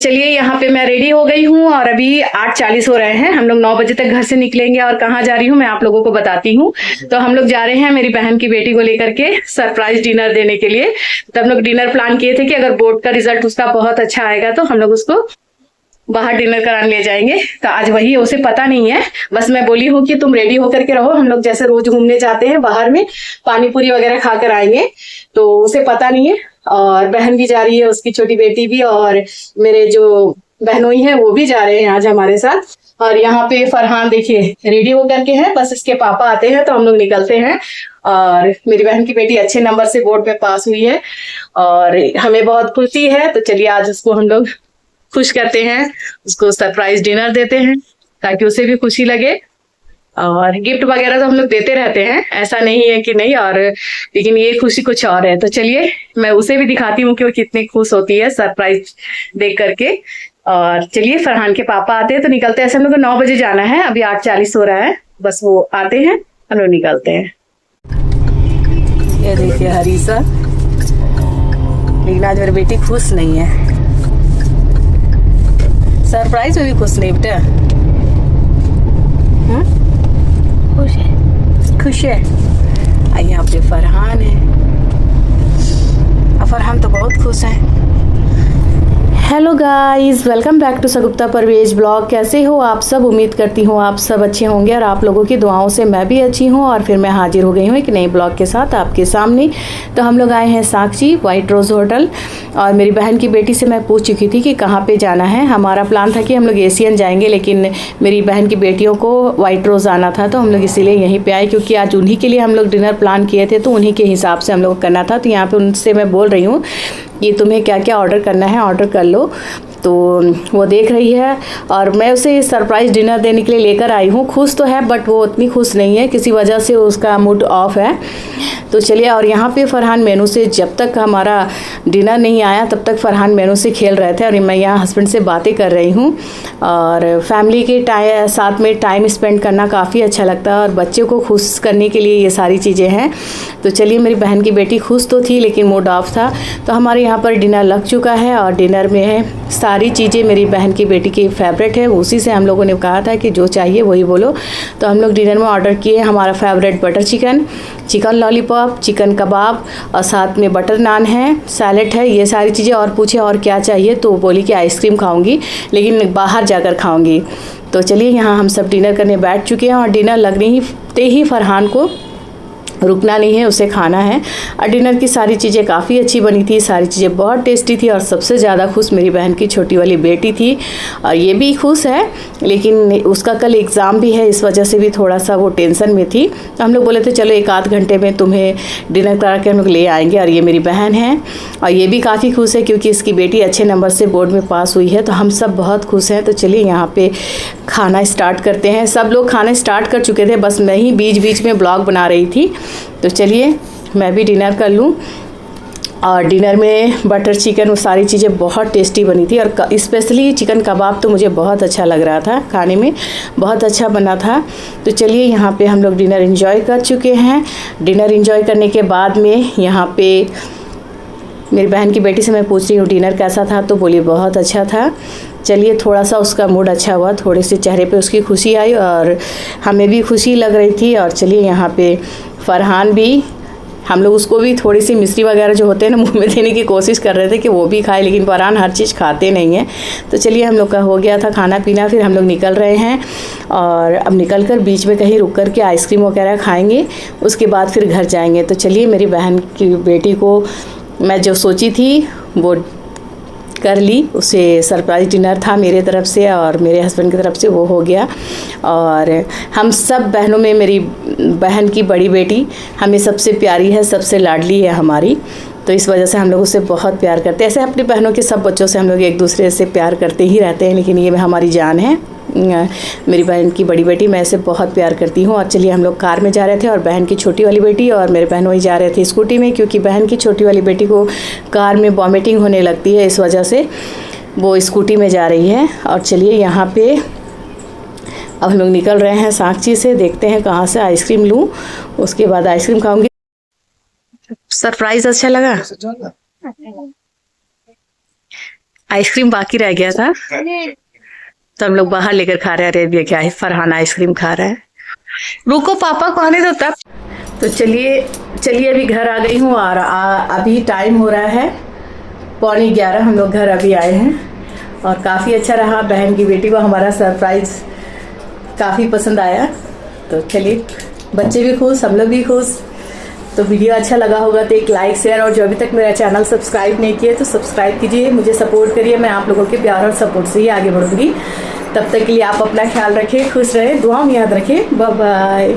चलिए यहाँ पे मैं रेडी हो गई हूँ और अभी 8:40 हो रहे हैं। हम लोग 9 बजे तक घर से निकलेंगे और कहाँ जा रही हूँ मैं आप लोगों को बताती हूँ। तो हम लोग जा रहे हैं मेरी बहन की बेटी को लेकर के सरप्राइज डिनर देने के लिए। तो हम लोग डिनर प्लान किए थे कि अगर बोर्ड का रिजल्ट उसका बहुत अच्छा आएगा तो हम लोग उसको बाहर डिनर कराने ले जाएंगे। तो आज वही उसे पता नहीं है, बस मैं बोली हूँ कि तुम रेडी होकर के रहो, हम लोग जैसे रोज घूमने जाते हैं बाहर में पानी पूरी वगैरह खा कर आएंगे। तो उसे पता नहीं है और बहन भी जा रही है, उसकी छोटी बेटी भी, और मेरे जो बहनोई हैं वो भी जा रहे हैं आज हमारे साथ। और यहाँ पे फरहान देखिए रेडी होकर के हैं, बस इसके पापा आते हैं तो हम लोग निकलते हैं। और मेरी बहन की बेटी अच्छे नंबर से बोर्ड पे पास हुई है और हमें बहुत खुशी है। तो चलिए आज उसको हम लोग खुश करते हैं, उसको सरप्राइज डिनर देते हैं ताकि उसे भी खुशी लगे। और गिफ्ट वगैरह तो हम लोग देते रहते हैं, ऐसा नहीं है कि नहीं, और लेकिन ये खुशी कुछ और है। तो चलिए मैं उसे भी दिखाती हूँ कि वो कितनी खुश होती है सरप्राइज देख करके। और चलिए फरहान के पापा आते हैं तो निकलते हैं। ऐसे हम लोग को 9 बजे जाना है, अभी 8:40 हो रहा है, बस वो आते हैं हम लोग निकलते हैं। ये देखिए हरीसा, लेकिन आज मेरी बेटी खुश नहीं है, सरप्राइज में भी खुश नहीं बेटा। खुश है, खुश है। यहाँ पे फरहान है, फरहान तो बहुत खुश है। Hello guys, welcome back to Sagupta Parvez blog. कैसे हो आप सब? उम्मीद करती हूँ आप सब अच्छे होंगे और आप लोगों की दुआओं से मैं भी अच्छी हूँ। और फिर मैं हाजिर हो गई हूँ एक नए ब्लॉग के साथ आपके सामने। तो हम लोग आए हैं साक्षी व्हाइट रोज़ होटल, और मेरी बहन की बेटी से मैं पूछ चुकी थी कि कहाँ पे जाना है। हमारा प्लान था कि हम लोग एशियन जाएंगे, लेकिन मेरी बहन की बेटियों को व्हाइट रोज़ आना था तो हम लोग इसीलिए यहीं पे आए, क्योंकि आज उन्हीं के लिए हम लोग डिनर प्लान किए थे तो उन्हीं के हिसाब से हम लोग करना था। तो यहाँ पे उनसे मैं बोल रही हूँ कि तुम्हें क्या क्या ऑर्डर करना है ऑर्डर कर लो। तो वो देख रही है और मैं उसे सरप्राइज़ डिनर देने के लिए लेकर आई हूँ। खुश तो है बट वो उतनी खुश नहीं है, किसी वजह से उसका मूड ऑफ है। तो चलिए, और यहाँ पे फरहान मेनू से, जब तक हमारा डिनर नहीं आया तब तक फरहान मेनू से खेल रहे थे और मैं यहाँ हस्बैंड से बातें कर रही हूँ। और फैमिली के साथ में टाइम स्पेंड करना काफ़ी अच्छा लगता है और बच्चे को खुश करने के लिए ये सारी चीज़ें हैं। तो चलिए, मेरी बहन की बेटी खुश तो थी लेकिन मूड ऑफ था। तो हमारे यहाँ पर डिनर लग चुका है और डिनर में है सारी चीज़ें मेरी बहन की बेटी की फेवरेट है, उसी से हम लोगों ने कहा था कि जो चाहिए वही बोलो। तो हम लोग डिनर में ऑर्डर किए हमारा favourite butter chicken, chicken lollipop, chicken kebab और साथ में बटर नान है, सैलेड है, ये सारी चीज़ें। और पूछे और क्या चाहिए तो बोली कि आइसक्रीम खाऊंगी लेकिन बाहर जाकर खाऊंगी। तो चलिए, यहाँ हम सब डिनर करने बैठ चुके हैं और डिनर लगने ही फरहान को रुकना नहीं है, उसे खाना है। और डिनर की सारी चीज़ें काफ़ी अच्छी बनी थी, सारी चीज़ें बहुत टेस्टी थी। और सबसे ज़्यादा खुश मेरी बहन की छोटी वाली बेटी थी और ये भी खुश है, लेकिन उसका कल एग्ज़ाम भी है, इस वजह से भी थोड़ा सा वो टेंशन में थी। तो हम लोग बोले थे चलो 1 आध घंटे में तुम्हें डिनर करा के हम लोग ले आएंगे। और ये मेरी बहन है और ये भी काफ़ी खुश है क्योंकि इसकी बेटी अच्छे नंबर से बोर्ड में पास हुई है। तो हम सब बहुत खुश हैं। तो चलिए यहाँ पे खाना स्टार्ट करते हैं। सब लोग खाना स्टार्ट कर चुके थे, बस मैं ही बीच बीच में ब्लॉग बना रही थी। तो चलिए मैं भी डिनर कर लूँ। और डिनर में बटर चिकन, वो सारी चीज़ें बहुत टेस्टी बनी थी और स्पेशली चिकन कबाब तो मुझे बहुत अच्छा लग रहा था, खाने में बहुत अच्छा बना था। तो चलिए, यहाँ पे हम लोग डिनर एंजॉय कर चुके हैं। डिनर एंजॉय करने के बाद में यहाँ पे मेरी बहन की बेटी से मैं पूछ रही हूँ डिनर कैसा था, तो बोली बहुत अच्छा था। चलिए, थोड़ा सा उसका मूड अच्छा हुआ, थोड़ी सी चेहरे पे उसकी खुशी आई और हमें भी खुशी लग रही थी। और चलिए, यहाँ पे फरहान भी, हम लोग उसको भी थोड़ी सी मिश्री वगैरह जो होते हैं ना मुंह में देने की कोशिश कर रहे थे कि वो भी खाए, लेकिन फरहान हर चीज़ खाते नहीं हैं। तो चलिए, हम लोग का हो गया था खाना पीना, फिर हम लोग निकल रहे हैं। और अब निकल कर बीच में कहीं रुक कर के आइसक्रीम वगैरह खाएँगे, उसके बाद फिर घर जाएँगे। तो चलिए, मेरी बहन की बेटी को मैं जो सोची थी वो कर ली, उसे सरप्राइज़ डिनर था मेरे तरफ से और मेरे हस्बैंड की तरफ से, वो हो गया। और हम सब बहनों में मेरी बहन की बड़ी बेटी हमें सबसे प्यारी है, सबसे लाडली है हमारी। तो इस वजह से हम लोग उससे बहुत प्यार करते हैं। ऐसे अपनी बहनों के सब बच्चों से हम लोग एक दूसरे से प्यार करते ही रहते हैं, लेकिन ये हमारी जान है, मेरी बहन की बड़ी बेटी, मैं इसे बहुत प्यार करती हूँ। और चलिए, हम लोग कार में जा रहे थे और बहन की छोटी वाली बेटी और मेरे बहन वही जा रहे थे स्कूटी में, क्योंकि बहन की छोटी वाली बेटी को कार में वॉमिटिंग होने लगती है, इस वजह से वो स्कूटी में जा रही है। और चलिए, यहाँ पे अब हम लोग निकल रहे हैं साक्षी से, देखते हैं कहाँ से आइसक्रीम लूँ, उसके बाद आइसक्रीम खाऊंगी। सरप्राइज अच्छा लगा? आइसक्रीम बाकी रह गया था तो हम लोग बाहर लेकर खा रहे हैं। अरेबिया क्या है, फरहान आइसक्रीम खा रहा है। रुको पापा को आने दो तब। तो चलिए अभी घर आ गई हूँ और अभी टाइम हो रहा है 11:15। हम लोग घर अभी आए हैं और काफ़ी अच्छा रहा। बहन की बेटी को हमारा सरप्राइज़ काफ़ी पसंद आया। तो चलिए, बच्चे भी खुश, हम लोग भी खुश। तो वीडियो अच्छा लगा होगा तो एक लाइक शेयर, और जो अभी तक मेरा चैनल सब्सक्राइब नहीं किया तो सब्सक्राइब कीजिए, मुझे सपोर्ट करिए। मैं आप लोगों के प्यार और सपोर्ट से ही आगे बढ़ूंगी। तब तक के लिए आप अपना ख्याल रखें, खुश रहें, दुआ में याद रखें। Bye bye.